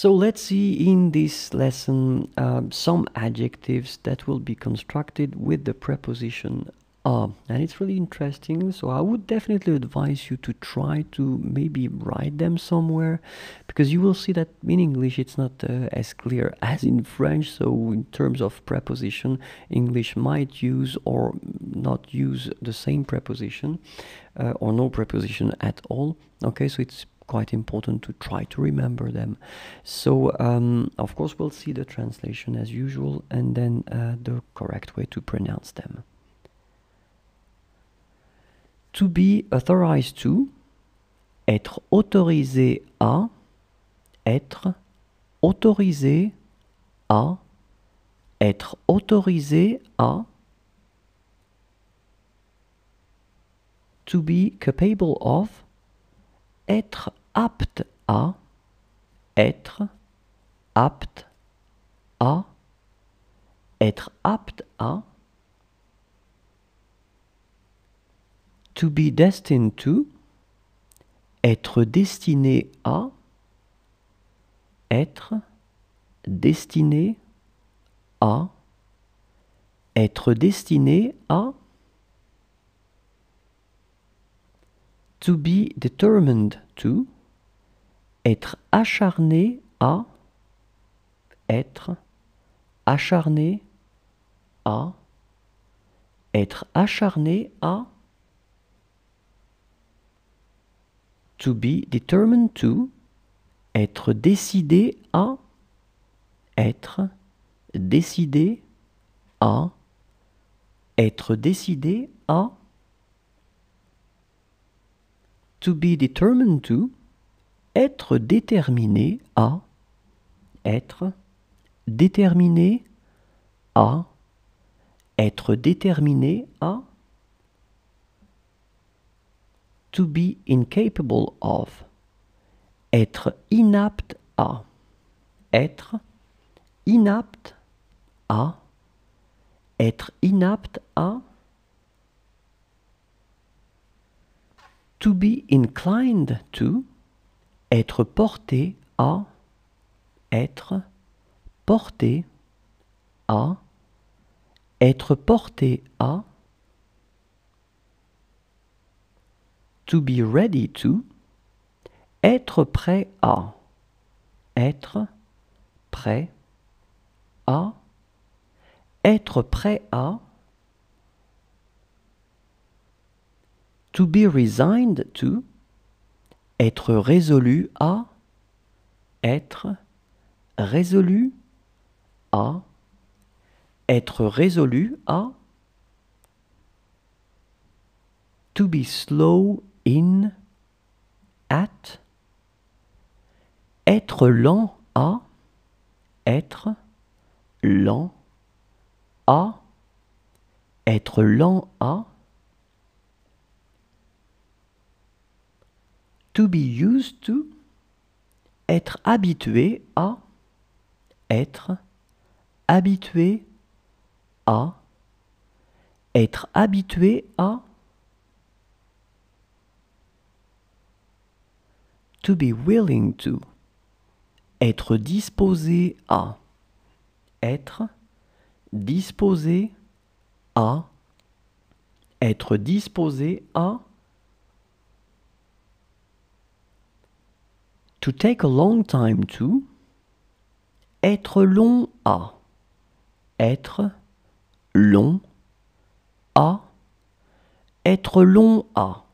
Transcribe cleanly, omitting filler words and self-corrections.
So let's see in this lesson some adjectives that will be constructed with the preposition a. And it's really interesting, so I would definitely advise you to try to maybe write them somewhere, because you will see that in English it's not as clear as in French. So in terms of preposition, English might use or not use the same preposition or no preposition at all. Okay, so it's quite important to try to remember them. So of course we'll see the translation as usual, and then the correct way to pronounce them. To be authorized to, être autorisé à, être autorisé à, être autorisé à. To be capable of, être apte à, être apte à, être apte à. To be destined to, être destiné à, être destiné à, être destiné à. To be determined to, être acharné à, être acharné à, être acharné à. To be determined to, être décidé à, être décidé à, être décidé à. To be determined to, être déterminé à, être déterminé à, être déterminé à. To be incapable of, être inapte à, être inapte à, être inapte à. To be inclined to, être porté à, être porté à, être porté à. To be ready to, être prêt à, être prêt à, être prêt à. To be resigned to, être résolu à, être résolu à, être résolu à. To be slow in, at, être lent à, être lent à, être lent à. To be used to, être habitué à, être habitué à, être habitué à. To be willing to, être disposé à, être disposé à, être disposé à. To take a long time to, être long à, être long à, être long à.